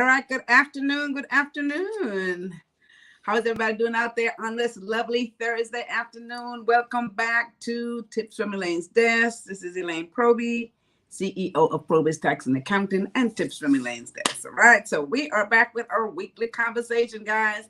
right. Good afternoon. Good afternoon. How's everybody doing out there on this lovely Thursday afternoon? Welcome back to Tips from Elaine's Desk. This is Elaine Proby, CEO of PROBY'S Tax and Accounting, and Tips from Elaine's Desk. All right. So we are back with our weekly conversation, guys.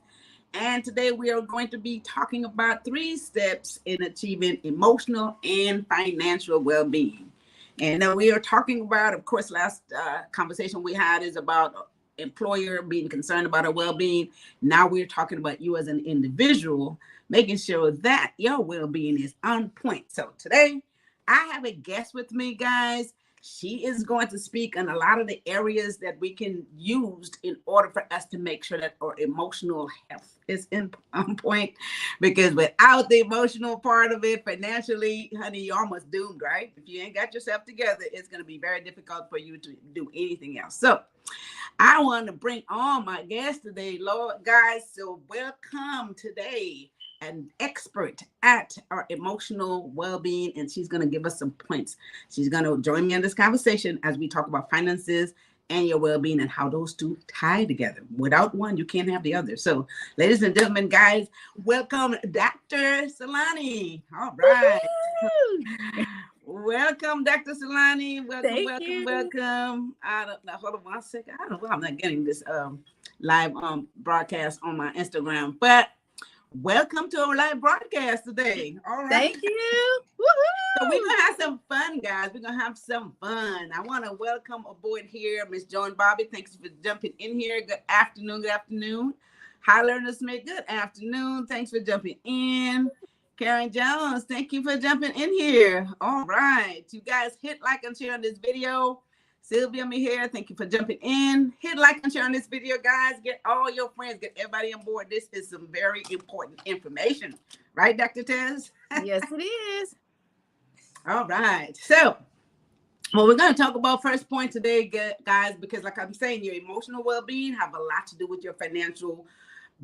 And today we are going to be talking about 3 steps in achieving emotional and financial well-being. And we are talking about, of course, last conversation we had is about employer being concerned about our well-being. Now we're talking about you as an individual, making sure that your well-being is on point. So today I have a guest with me, guys. She is going to speak on a lot of the areas that we can use in order for us to make sure that our emotional health is on point. Because without the emotional part of it, financially, honey, you're almost doomed, right? If you ain't got yourself together, it's going to be very difficult for you to do anything else. So I want to bring on my guest today, Lord, guys. So welcome today an expert at our emotional well-being, and she's going to give us some points. She's going to join me in this conversation as we talk about finances and your well-being and how those two tie together. Without one, you can't have the other. So, ladies and gentlemen, guys, welcome Dr. Tselane. All right. Welcome, Dr. Tselane. Welcome. I don't know. Hold on 1 second. I don't know. I'm not getting this live broadcast on my Instagram, but welcome to our live broadcast today. All right. Thank you. Woohoo! So we're going to have some fun, guys. We're going to have some fun. I want to welcome aboard here Miss Joan Bobby. Thanks for jumping in here. Good afternoon. Good afternoon. Hi, Lerner Smith. Good afternoon. Thanks for jumping in. Karen Jones, thank you for jumping in here. All right. You guys hit like and share on this video. Sylvia me here. Thank you for jumping in. Hit like and share on this video, guys. Get all your friends, get everybody on board. This is some very important information. Right, Dr. Tez? Yes, it is. All right. So, what we're going to talk about first point today, guys, because like I'm saying, your emotional well-being have a lot to do with your financial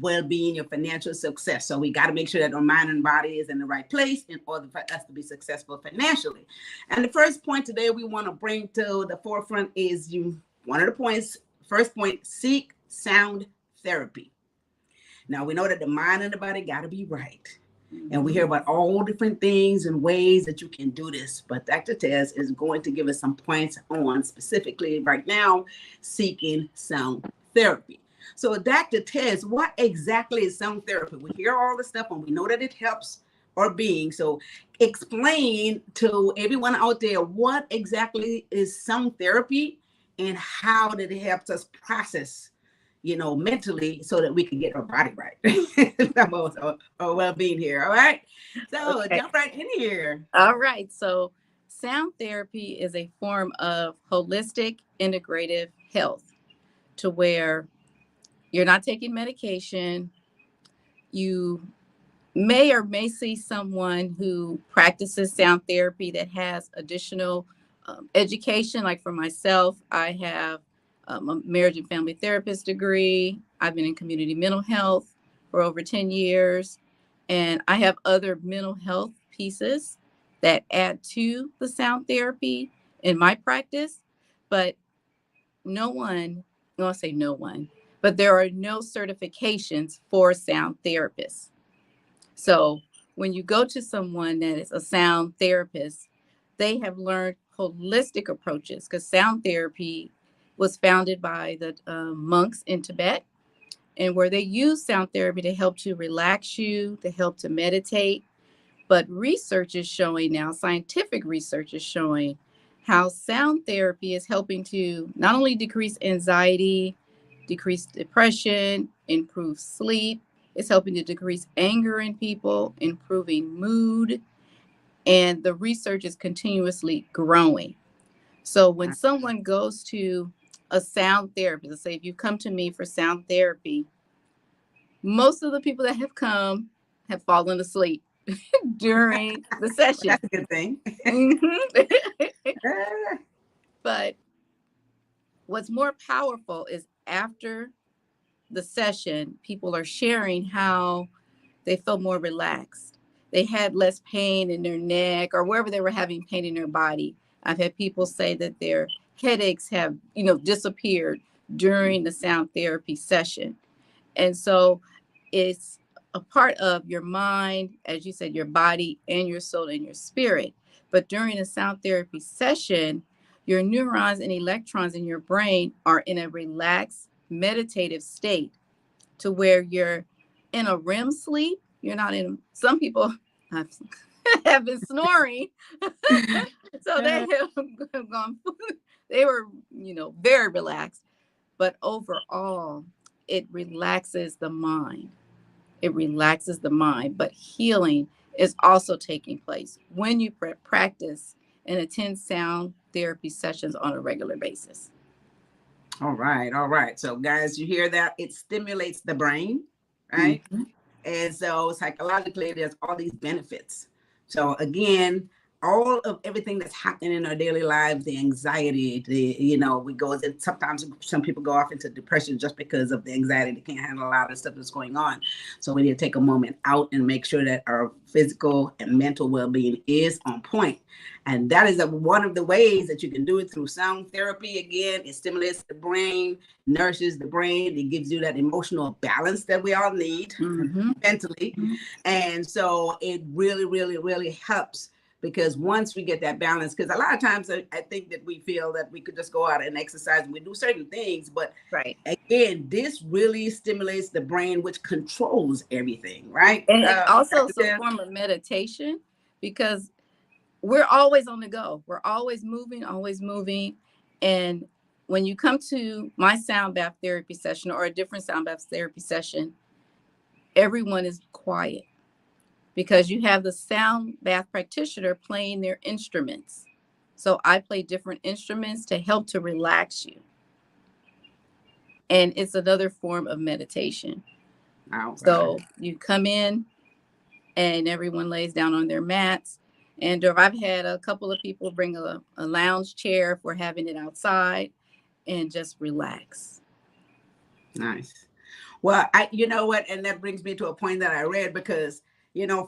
well-being, your financial success. So we got to make sure that our mind and body is in the right place in order for us to be successful financially. And the first point today we want to bring to the forefront is one of the points, first point, seek sound therapy. Now we know that the mind and the body got to be right. And we hear about all different things and ways that you can do this. But Dr. Tez is going to give us some points on specifically right now, seeking sound therapy. So Dr. Tez, what exactly is sound therapy? We hear all the stuff and we know that it helps our being. So explain to everyone out there what exactly is sound therapy and how did it help us process, mentally so that we can get our body right. our well-being here. All right. So Okay. Jump right in here. All right. So sound therapy is a form of holistic integrative health to where you're not taking medication. You may see someone who practices sound therapy that has additional education. Like for myself, I have a marriage and family therapist degree. I've been in community mental health for over 10 years. And I have other mental health pieces that add to the sound therapy in my practice. But but there are no certifications for sound therapists. So when you go to someone that is a sound therapist, they have learned holistic approaches because sound therapy was founded by the monks in Tibet, and where they use sound therapy to help to relax you, to help to meditate. But research is showing now, scientific research is showing how sound therapy is helping to not only decrease anxiety, decrease depression, improve sleep. It's helping to decrease anger in people, improving mood. And the research is continuously growing. So when someone goes to a sound therapist, let's say if you come to me for sound therapy, most of the people that have come have fallen asleep during the session. That's a good thing. But what's more powerful is after the session, people are sharing how they felt more relaxed. They had less pain in their neck or wherever they were having pain in their body. I've had people say that their headaches have, disappeared during the sound therapy session. And so it's a part of your mind, as you said, your body and your soul and your spirit. But during a sound therapy session, your neurons and electrons in your brain are in a relaxed, meditative state to where you're in a REM sleep. You're not in, some people have, have been snoring. So they have gone, they were, very relaxed. But overall, it relaxes the mind. It relaxes the mind, but healing is also taking place when you practice and attend sound therapy sessions on a regular basis. All right, all right. So, guys, you hear that? It stimulates the brain, right? Mm-hmm. And so, psychologically, there's all these benefits. So, again, all of everything that's happening in our daily lives, the anxiety, we go, sometimes some people go off into depression just because of the anxiety. They can't handle a lot of stuff that's going on. So we need to take a moment out and make sure that our physical and mental well-being is on point. And that is one of the ways that you can do it through sound therapy. Again, it stimulates the brain, nourishes the brain. It gives you that emotional balance that we all need mentally. Mm-hmm. And so it really, really, really helps. Because once we get that balance, because a lot of times I think that we feel that we could just go out and exercise and we do certain things. But again, this really stimulates the brain, which controls everything, right? And it also is a form of meditation because we're always on the go. We're always moving, always moving. And when you come to my sound bath therapy session or a different sound bath therapy session, everyone is quiet. Because you have the sound bath practitioner playing their instruments. So I play different instruments to help to relax you. And it's another form of meditation. Wow. So you come in and everyone lays down on their mats. And I've had a couple of people bring a lounge chair if we're having it outside and just relax. Nice. Well, you know what? And that brings me to a point that I read because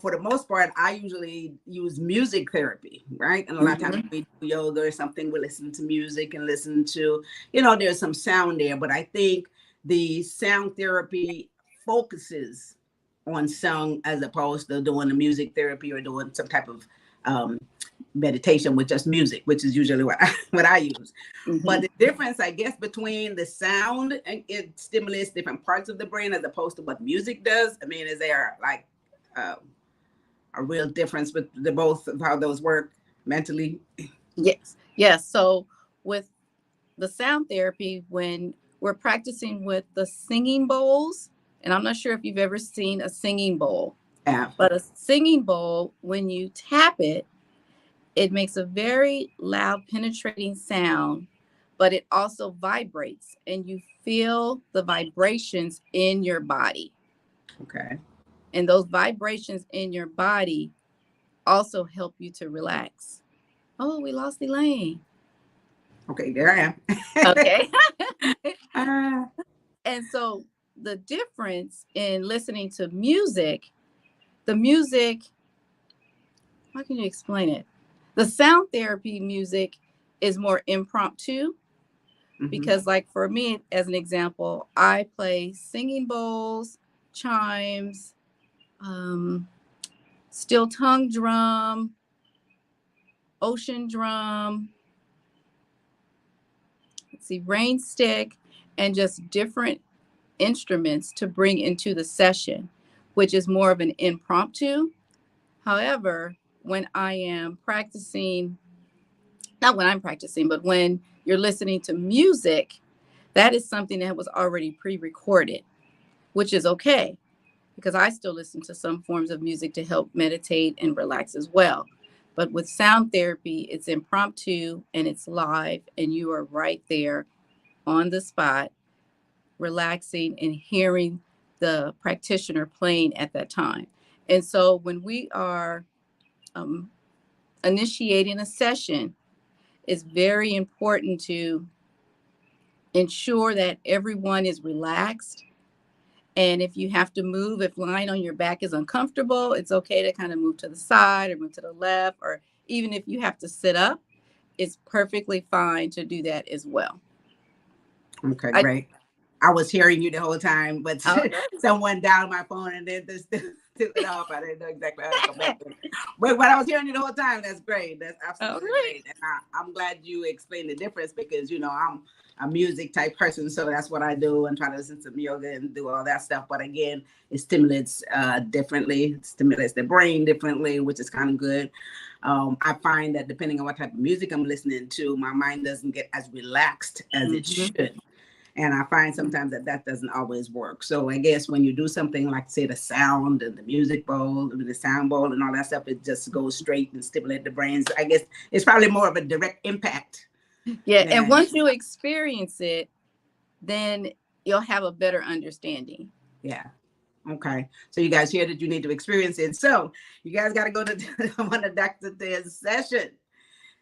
for the most part, I usually use music therapy, right? And a lot of times we do yoga or something, we listen to music and listen to, there's some sound there. But I think the sound therapy focuses on sound as opposed to doing the music therapy or doing some type of meditation with just music, which is usually what I use. Mm-hmm. But the difference, I guess, between the sound, and it stimulates different parts of the brain as opposed to what music does. I mean, is there like a real difference with the both of how those work mentally? Yes. So with the sound therapy, when we're practicing with the singing bowls, and I'm not sure if you've ever seen a singing bowl, but a singing bowl, when you tap it, it makes a very loud, penetrating sound, but it also vibrates, and you feel the vibrations in your body. Okay. And those vibrations in your body also help you to relax. Oh, we lost Elaine. Okay, there I am. Okay. And so the difference in listening to music, how can you explain it? The sound therapy music is more impromptu because, like for me, as an example, I play singing bowls, chimes, steel tongue drum, ocean drum, rain stick, and just different instruments to bring into the session, which is more of an impromptu. However, when I am practicing, not when I'm practicing, but when you're listening to music, that is something that was already pre-recorded, which is okay, because I still listen to some forms of music to help meditate and relax as well. But with sound therapy, it's impromptu and it's live, and you are right there on the spot, relaxing and hearing the practitioner playing at that time. And so when we are initiating a session, it's very important to ensure that everyone is relaxed. And if you have to move, if lying on your back is uncomfortable, it's okay to kind of move to the side or move to the left, or even if you have to sit up, it's perfectly fine to do that as well. Okay, I, great. I was hearing you the whole time, but okay. someone dialed my phone and then just took it off. I didn't know exactly how to come back in. But I was hearing you the whole time, that's great. That's All absolutely right. great. And I'm glad you explained the difference because, I'm a music type person. So that's what I do and try to listen to some yoga and do all that stuff. But again, it stimulates differently, it stimulates the brain differently, which is kind of good. I find that depending on what type of music I'm listening to, my mind doesn't get as relaxed as it Mm-hmm. should. And I find sometimes that doesn't always work. So I guess when you do something like, say, the sound and the music bowl, the sound bowl and all that stuff, it just goes straight and stimulate the brains. I guess it's probably more of a direct impact Yeah. And than, once you experience it, then you'll have a better understanding. yeah. Okay. So you guys hear that you need to experience it. So you guys got to go to one of Dr. Ted's session.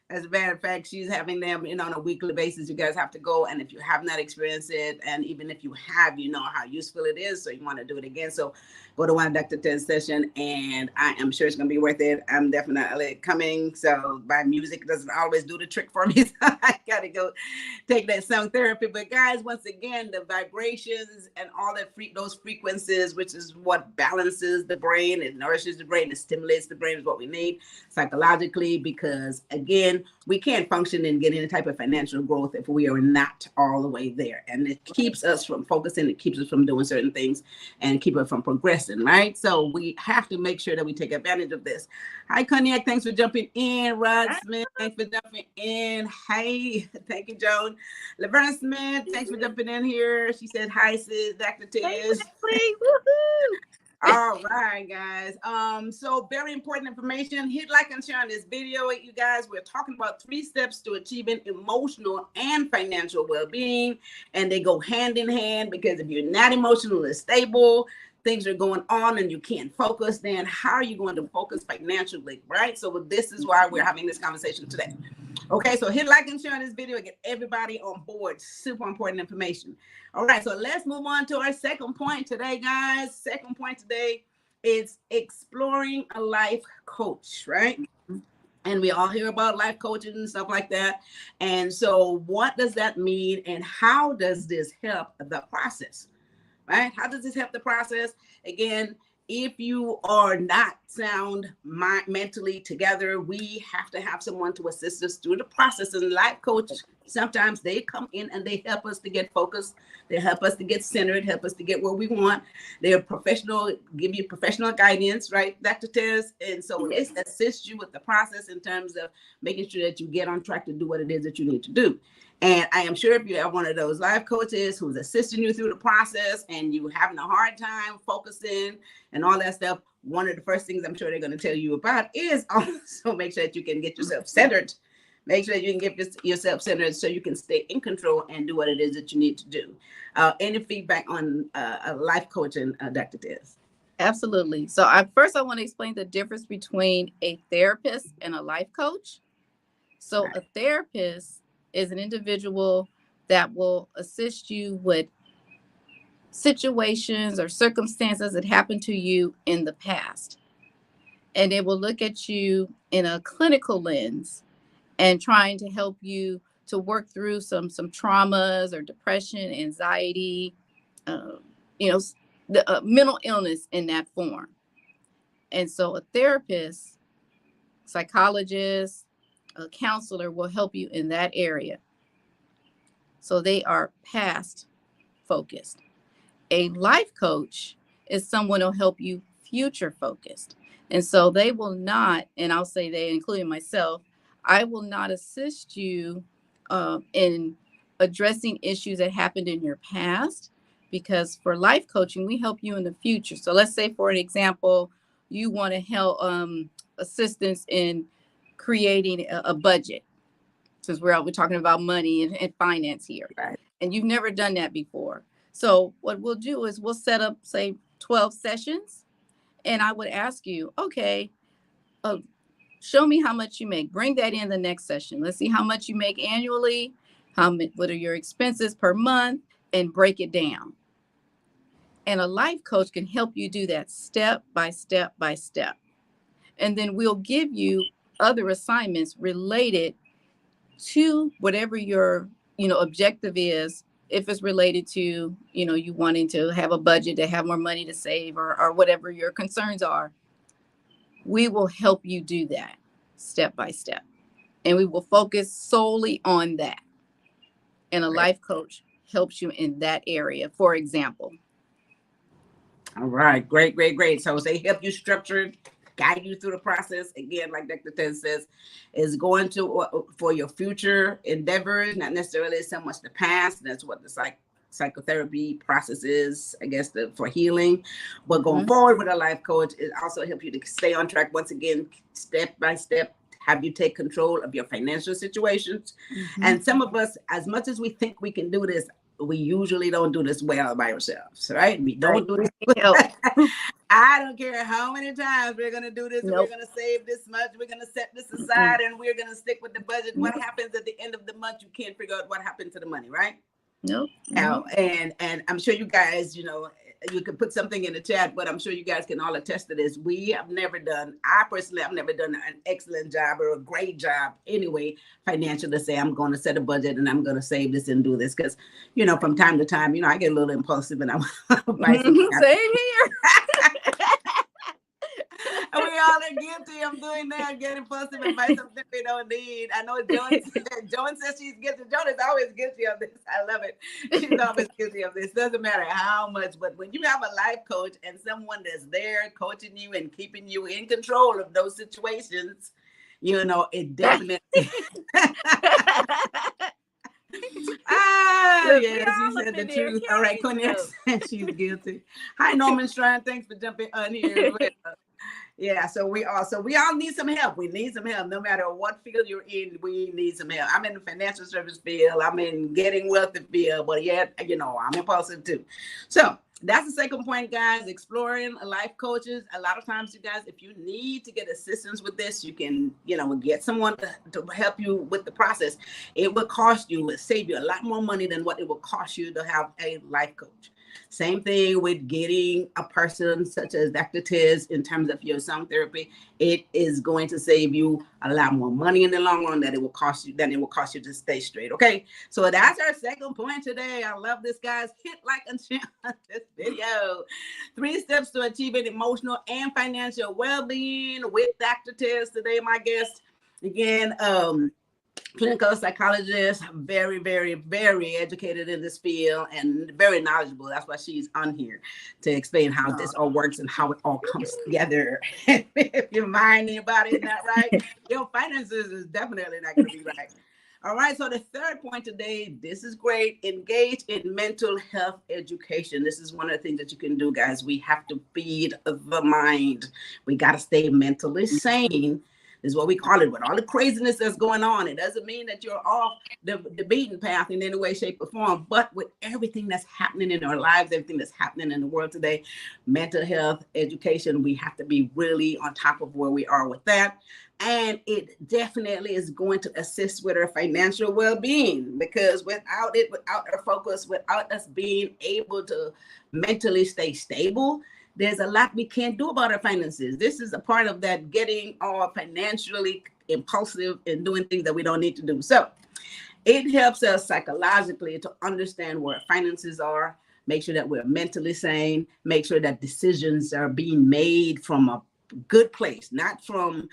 As a matter of fact, she's having them on a weekly basis. You guys have to go. And if you have not experienced it, and even if you have, you know how useful it is. So you want to do it again. So go to one of Dr. Ted's session, and I am sure it's going to be worth it. I'm definitely coming. So my music doesn't always do the trick for me. So I got to go take that sound therapy. But guys, once again, the vibrations and all that those frequencies, which is what balances the brain, it nourishes the brain, it stimulates the brain, is what we need psychologically, because again, we can't function and get any type of financial growth if we are not all the way there. And it keeps us from focusing, it keeps us from doing certain things, and keep us from progressing, right? So we have to make sure that we take advantage of this. Hi, Cognac, thanks for jumping in. Rod Smith, thanks for jumping in. Hey, thank you, Joan. Laverne Smith, thanks for jumping in here. She said, hi, sis, Dr. Tiz. Woohoo! All right, guys. So very important information. Hit like and share on this video. You guys, we're talking about 3 steps to achieving emotional and financial well-being, and they go hand in hand, because if you're not emotionally stable, things are going on and you can't focus, then how are you going to focus financially, right? So this is why we're having this conversation today. Okay, so hit like and share on this video and get everybody on board. Super important information. All right, so let's move on to our second point today, guys. Second point today is exploring a life coach, right? And we all hear about life coaches and stuff like that. And so what does that mean, and how does this help the process, right? How does this help the process? Again, if you are not sound mentally together, we have to have someone to assist us through the process. And life coach, sometimes they come in and they help us to get focused. They help us to get centered, help us to get where we want. They're professional, give you professional guidance, right, Dr. Tez? And so this assists you with the process in terms of making sure that you get on track to do what it is that you need to do. And I am sure if you have one of those life coaches who's assisting you through the process and you having a hard time focusing and all that stuff, one of the first things I'm sure they're going to tell you about is also make sure that you can get yourself centered. Make sure that you can get yourself centered so you can stay in control and do what it is that you need to do. Any feedback on a life coaching, Dr. Tez? Absolutely. So I want to explain the difference between a therapist and a life coach. So a therapist is an individual that will assist you with situations or circumstances that happened to you in the past. And it will look at you in a clinical lens and trying to help you to work through some traumas or depression, anxiety, the mental illness in that form. And so a therapist, psychologist, a counselor will help you in that area. So they are past focused. A life coach is someone who'll help you future focused. And so they will not, and I'll say they, including myself, I will not assist you in addressing issues that happened in your past, because for life coaching, we help you in the future. So let's say, for an example, you want to help assistance in creating a budget, since we're talking about money and finance here, Right. and you've never done that before. So what we'll do is we'll set up, say, 12 sessions, and I would ask you, okay, show me how much you make. Bring that in the next session. Let's see how much you make annually, what are your expenses per month, and break it down. And a life coach can help you do that step by step by step. And then we'll give you other assignments related to whatever your objective is if it's related to, you wanting to have a budget, to have more money to save, or whatever your concerns are, we will help you do that step by step. And we will focus solely on that. And a life coach helps you in that area, for example. All right. Great, great, great. So they help you structure, guide you through the process. Again, like Dr. Ted says, is going to for your future endeavors, not necessarily so much the past. That's what the psychotherapy process is, I guess, for healing. But going forward with a life coach, it also helps you to stay on track. Once again, step by step, have you take control of your financial situations. And some of us, as much as we think we can do this, we usually don't do this well by ourselves, right? We don't do this. I don't care how many times we're going to do this. We're going to save this much. We're going to set this aside and we're going to stick with the budget. What happens at the end of the month? You can't figure out what happened to the money, right? Nope. And I'm sure you guys, you could put something in the chat, but I'm sure you guys can all attest to this. I personally have never done an excellent job or a great job anyway, financial, to say I'm going to set a budget and I'm going to save this and do this. Because, from time to time, I get a little impulsive and I want to buy something. Same here. And we all are guilty of doing that, getting impulsive and buy something we don't need. I know Joan says she's guilty. Joan is always guilty of this. I love it. She's always guilty of this. Doesn't matter how much, but when you have a life coach and someone that's there coaching you and keeping you in control of those situations, it definitely. Yes, you said the truth. All right, Cornelia said she's guilty. Hi, Norman Shrine. Thanks for jumping on here as well. Yeah, so we all need some help. We need some help. No matter what field you're in, we need some help. I'm in the financial service field. I'm in getting wealthy field, but yet, I'm impulsive too. So that's the second point, guys. Exploring life coaches. A lot of times, you guys, if you need to get assistance with this, you can, get someone to help you with the process. It will save you a lot more money than what it will cost you to have a life coach. Same thing with getting a person such as Dr. Tiz in terms of your sound therapy. It is going to save you a lot more money in the long run than it will cost you to stay straight. Okay, so that's our second point today. I love this, guys. Hit like and share this video. 3 steps to achieving emotional and financial well-being with Dr. Tiz today, my guest. Again, clinical psychologist, very, very, very educated in this field and very knowledgeable. That's why she's on here to explain how this all works and how it all comes together. If your mind and your body is not right, your finances is definitely not going to be right. All right, so the third point today, this is great. Engage in mental health education. This is one of the things that you can do, guys. We have to feed the mind. We got to stay mentally sane. Is what we call it. With all the craziness that's going on, it doesn't mean that you're off the beaten path in any way, shape, or form. But with everything that's happening in our lives, everything that's happening in the world today, mental health education, we have to be really on top of where we are with that. And it definitely is going to assist with our financial well-being, because without our focus, without us being able to mentally stay stable, there's a lot we can't do about our finances. This is a part of that, getting all financially impulsive and doing things that we don't need to do. So it helps us psychologically to understand where our finances are, make sure that we're mentally sane, make sure that decisions are being made from a good place, not from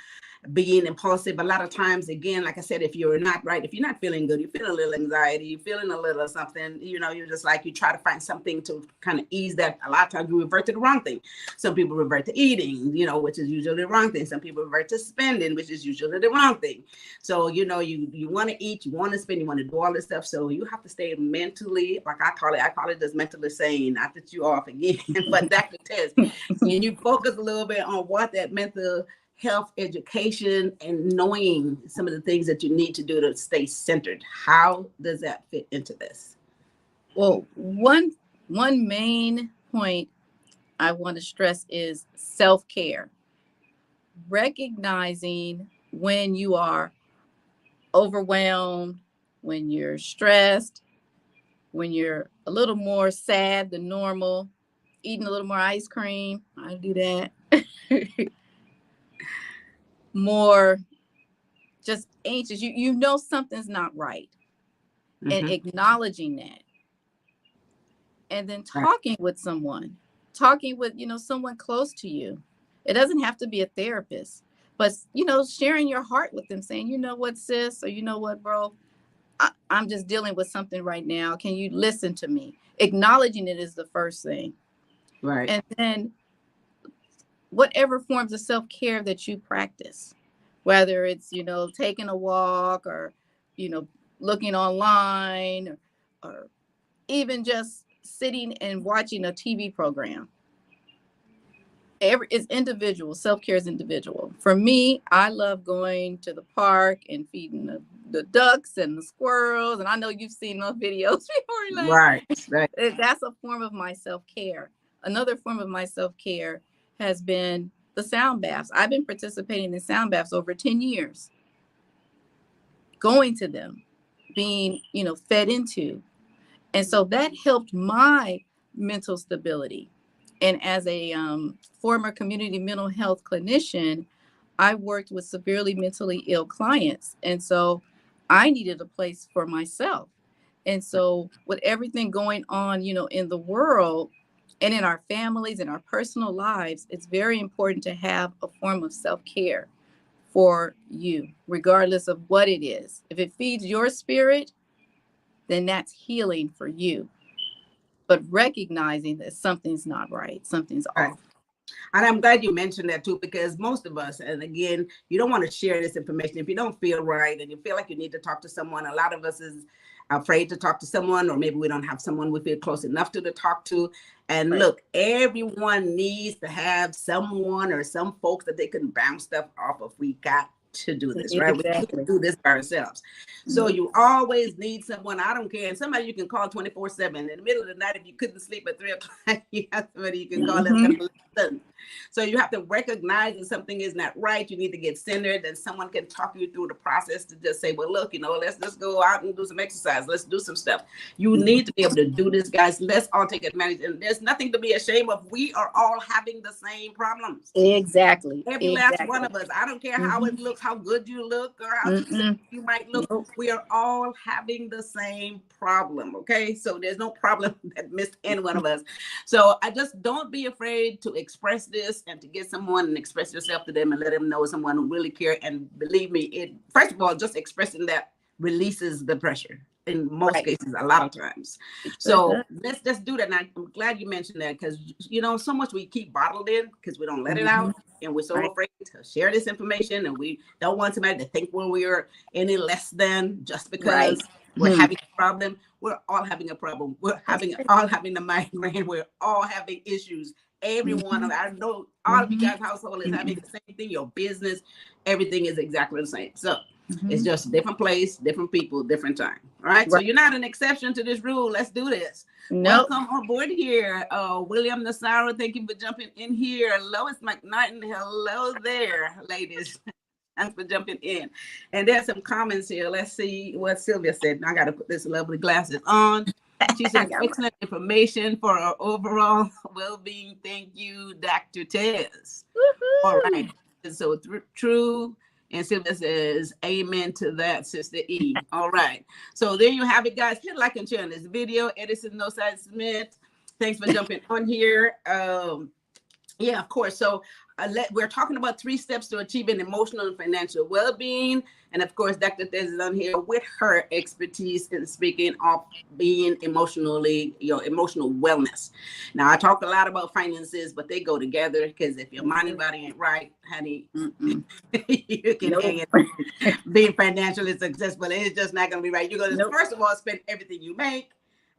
being impulsive. A lot of times, again, like I said, if you're not feeling good, you feel a little anxiety, you're feeling a little something, you're just like, you try to find something to kind of ease that. A lot of times you revert to the wrong thing. Some people revert to eating, which is usually the wrong thing. Some people revert to spending, which is usually the wrong thing. So, you want to eat, you want to spend, you want to do all this stuff. So you have to stay mentally, like I call it just mentally sane. Not that you off again, but Dr. Tess, and you focus a little bit on what that mental health education and knowing some of the things that you need to do to stay centered. How does that fit into this? Well, one main point I want to stress is self-care. Recognizing when you are overwhelmed, when you're stressed, when you're a little more sad than normal, eating a little more ice cream. I do that. More just anxious, something's not right. And acknowledging that and then Right. talking with, someone close to you. It doesn't have to be a therapist, but, sharing your heart with them, saying, you know what, sis, or you know what, bro, I'm just dealing with something right now. Can you listen to me? Acknowledging it is the first thing. Right. And then whatever forms of self-care that you practice, whether it's, taking a walk or, looking online, or even just sitting and watching a TV program. It's individual. Self-care is individual. For me, I love going to the park and feeding the ducks and the squirrels. And I know you've seen those videos before, Elaine. Right. That's a form of my self-care. Another form of my self-care has been the sound baths. I've been participating in sound baths over 10 years. Going to them, being, fed into. And so that helped my mental stability. And as a former community mental health clinician, I worked with severely mentally ill clients. And so I needed a place for myself. And so with everything going on, in the world and in our families and our personal lives, it's very important to have a form of self-care for you, regardless of what it is. If it feeds your spirit, then that's healing for you. But recognizing that something's not right, something's off. And I'm glad you mentioned that too, because most of us, and again, you don't want to share this information if you don't feel right and you feel like you need to talk to someone. A lot of us is afraid to talk to someone, or maybe we don't have someone we feel close enough to talk to. And look, everyone needs to have someone or some folks that they can bounce stuff off of. We got to do this, right? Exactly. We can't do this by ourselves. So you always need someone. I don't care. And somebody you can call 24/7. In the middle of the night, if you couldn't sleep at 3 o'clock, you have somebody you can call. So you have to recognize that something is not right. You need to get centered, and someone can talk you through the process to just say, well, look, let's just go out and do some exercise. Let's do some stuff. You need to be able to do this, guys. Let's all take advantage. And there's nothing to be ashamed of. We are all having the same problems. Exactly. Every last one of us. I don't care how it looks, how good you look, or how you might look. We are all having the same problem. Okay. So there's no problem that missed any one of us. So I just don't be afraid to express this and to get someone and express yourself to them and let them know someone who really care. And believe me, first of all, just expressing that releases the pressure in most cases, a lot of times. So let's just do that. And I'm glad you mentioned that, because so much we keep bottled in because we don't let it out, and we're so afraid to share this information, and we don't want somebody to think we're any less than just because we're having a problem. We're all having a problem. We're all having the migraine. We're all having issues. Every one of I know all of you guys' household is having the same thing. Your business, everything is exactly the same. So it's just different place, different people, different time. All right. So you're not an exception to this rule. Let's do this. Welcome on board here. William Nassaro, thank you for jumping in here. Lois McKnighton, hello there, ladies. Thanks for jumping in. And there's some comments here. Let's see what Sylvia said. I got to put this lovely glasses on. She said, excellent information for our overall well-being. Thank you, Dr. Tez. All right. So true. And Sylvia says, amen to that, Sister E. All right. So there you have it, guys. Hit like and share on this video. Edison No Side Smith, thanks for jumping on here. Yeah, of course. So we're talking about 3 steps to achieving emotional and financial well-being. And of course, Dr. Tez is on here with her expertise in speaking of being emotionally, emotional wellness. Now, I talk a lot about finances, but they go together, because if your mind and body ain't right, honey, you can hang it. Being financially successful, it's just not going to be right. You're going to, first of all, spend everything you make.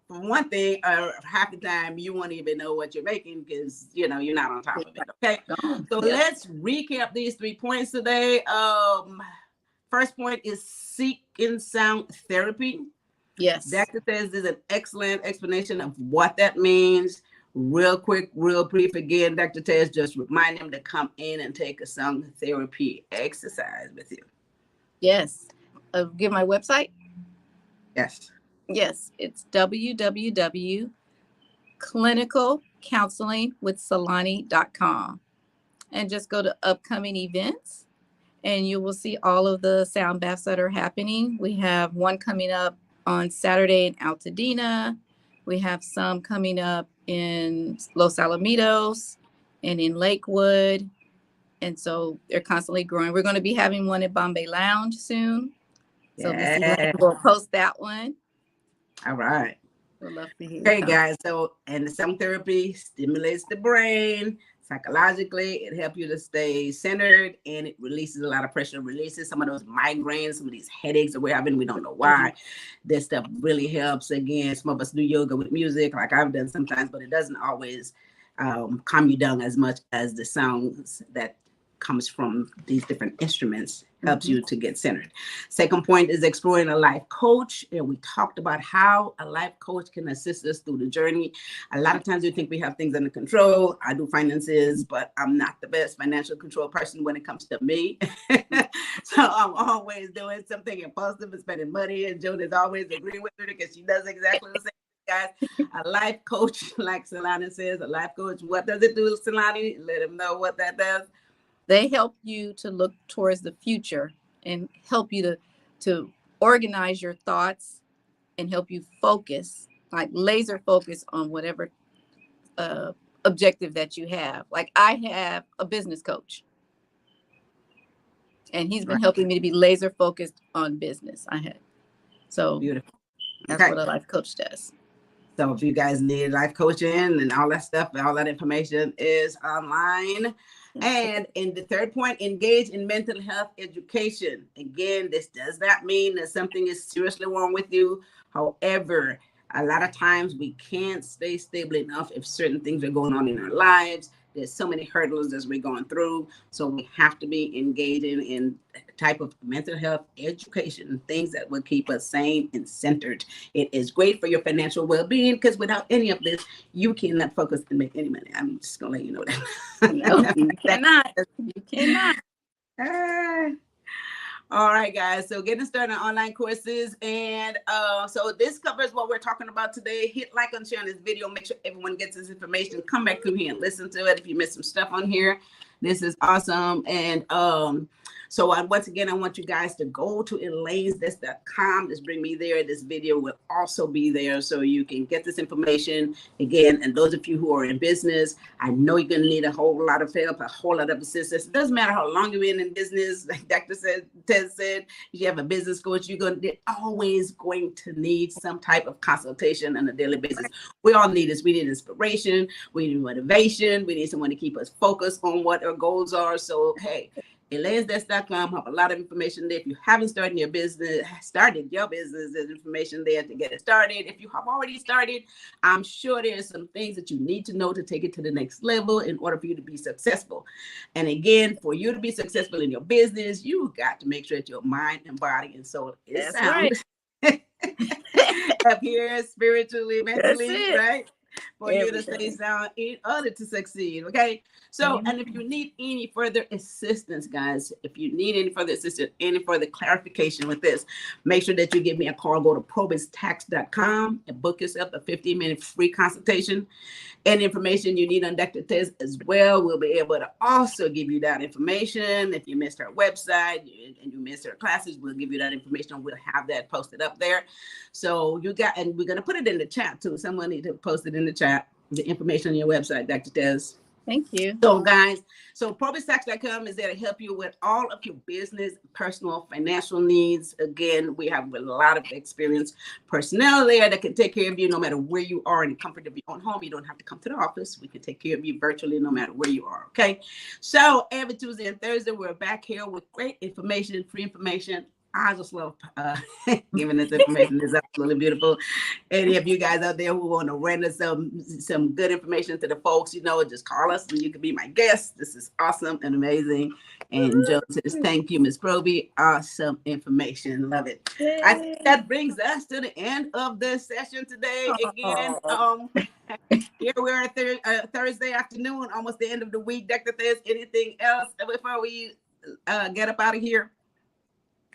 For one thing, half the time you won't even know what you're making, because you're not on top of it. Okay, so let's recap these 3 points today. First point is seeking sound therapy. Yes, Dr. Tez is an excellent explanation of what that means. Real quick, real brief. Again, Dr. Tez, just remind them to come in and take a sound therapy exercise with you. Yes. Give my website. Yes, it's www.clinicalcounselingwithtselane.com, and just go to upcoming events, and you will see all of the sound baths that are happening. We have one coming up on Saturday in Altadena. We have some coming up in Los Alamitos and in Lakewood. And so they're constantly growing. We're going to be having one at Bombay Lounge soon. So Miss Elaine will post that one. All right. We'd love to hear. Okay, guys. So, and the sound therapy stimulates the brain psychologically. It helps you to stay centered, and it releases a lot of pressure. Releases some of those migraines, some of these headaches that we're having. We don't know why. This stuff really helps. Again, some of us do yoga with music, like I've done sometimes, but it doesn't always calm you down as much as the sounds that comes from these different instruments helps you to get centered. Second point is exploring a life coach. And we talked about how a life coach can assist us through the journey. A lot of times we think we have things under control. I do finances, but I'm not the best financial control person when it comes to me. So I'm always doing something impulsive and spending money. And Joan is always agreeing with her because she does exactly the same. Guys, a life coach, like Tselane says, a life coach. What does it do, Tselane? Let them know what that does. They help you to look towards the future and help you to organize your thoughts and help you focus, like laser focus on whatever objective that you have. Like I have a business coach, and he's been helping me to be laser focused on business. So beautiful. That's what a life coach does. So if you guys need life coaching and all that stuff, all that information is online. And in the third point, engage in mental health education. Again, this does not mean that something is seriously wrong with you. However, a lot of times we can't stay stable enough if certain things are going on in our lives. There's so many hurdles as we're going through. So we have to be engaging in type of mental health education, things that will keep us sane and centered. It is great for your financial well-being because without any of this, you cannot focus and make any money. I'm just going to let you know that. No, you cannot. You cannot. All right, guys. So getting started on online courses. And so this covers what we're talking about today. Hit like and share on this video. Make sure everyone gets this information. Come back through here and listen to it if you missed some stuff on here. This is awesome. And so once again, I want you guys to go to elainesdes.com. Just bring me there. This video will also be there so you can get this information. Again, and those of you who are in business, I know you're going to need a whole lot of help, a whole lot of assistance. It doesn't matter how long you've been in business. Like Dr. Ted said, if you have a business coach, they're always going to need some type of consultation on a daily basis. We all need this. We need inspiration. We need motivation. We need someone to keep us focused on what our goals are. So, hey, elainesdes.com have a lot of information there. If you haven't started your business, there's information there to get it started. If you have already started, I'm sure there's some things that you need to know to take it to the next level in order for you to be successful. And again, for you to be successful in your business, you got to make sure that your mind and body and soul is sound. Right. Up here, spiritually, mentally, right? For you to stay sound in order to succeed. Okay. So, and if you need any further assistance, guys, if you need any further assistance, any further clarification with this, make sure that you give me a call. Go to PROBY'S and book yourself a 15-minute free consultation. Any information you need on Dr. Tez as well, we'll be able to also give you that information. If you missed her website and you missed her classes, we'll give you that information. We'll have that posted up there. So and we're going to put it in the chat too. Someone need to post it in the chat, the information on your website, Dr. Tez. Thank you. So guys, so PROBY'S is there to help you with all of your business, personal, financial needs. Again, we have a lot of experienced personnel there that can take care of you no matter where you are in the comfort of your own home. You don't have to come to the office. We can take care of you virtually no matter where you are, okay? So every Tuesday and Thursday, we're back here with great information, free information. I just love giving this information. It's absolutely beautiful. Any of you guys out there who want to render some good information to the folks, just call us and you can be my guest. This is awesome and amazing. And Joe says, thank you, Ms. Proby. Awesome information. Love it. I think that brings us to the end of the session today. Again, here we are Thursday afternoon, almost the end of the week. Dr. Thez, anything else before we get up out of here?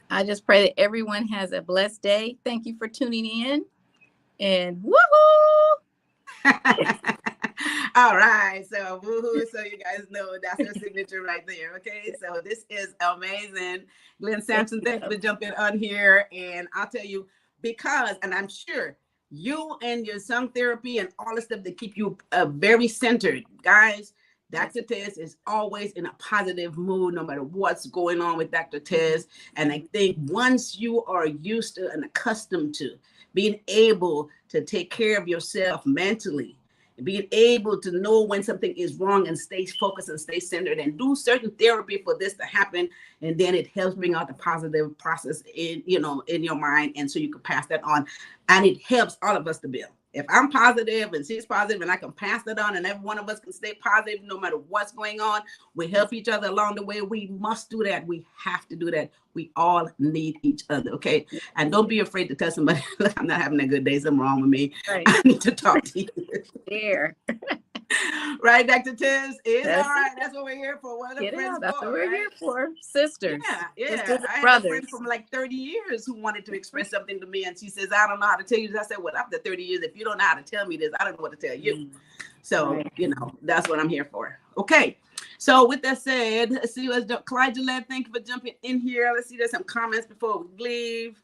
I just pray that everyone has a blessed day. Thank you for tuning in. And woohoo! All right. So woohoo. So you guys know that's her signature right there. Okay. So this is amazing. Glenn Sampson, thanks for jumping on here. And I'll tell you, and I'm sure you and your song therapy and all the stuff that keep you very centered. Guys, Dr. Tez is always in a positive mood, no matter what's going on with Dr. Tez. And I think once you are used to and accustomed to being able to take care of yourself mentally, being able to know when something is wrong and stay focused and stay centered and do certain therapy for this to happen, and then it helps bring out the positive process in your mind, and so you can pass that on, and it helps all of us to build. If I'm positive and she's positive and I can pass that on and every one of us can stay positive no matter what's going on, we help each other along the way. We must do that. We have to do that. We all need each other, okay? And don't be afraid to tell somebody, look, I'm not having a good day, something wrong with me. Right. I need to talk to you. There. Right, Dr. Tiz? It's all right. That's what we're here for. What are friends that's for, what we're here for. Sisters. Yeah. Sisters, I brothers. had a friend from like 30 years who wanted to express something to me, and she says, I don't know how to tell you this. I said, well, after 30 years, if you don't know how to tell me this, I don't know what to tell you. So, that's what I'm here for. Okay. So with that said, let's see, Clyde Gillette, thank you for jumping in here. Let's see, there's some comments before we leave.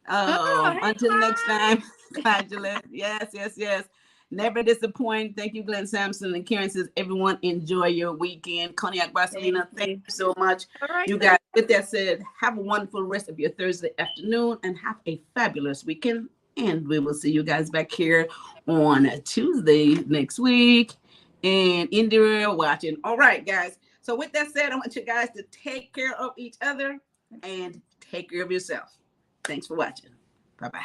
Until next time, Clyde Gillette. Yes. Never disappoint. Thank you, Glenn Sampson. And Karen says, everyone enjoy your weekend. Cognac Barcelona, thank you so much. All right, you guys, with that said, have a wonderful rest of your Thursday afternoon and have a fabulous weekend. And we will see you guys back here on Tuesday next week. And Indira watching. All right, guys. So with that said, I want you guys to take care of each other and take care of yourself. Thanks for watching. Bye-bye.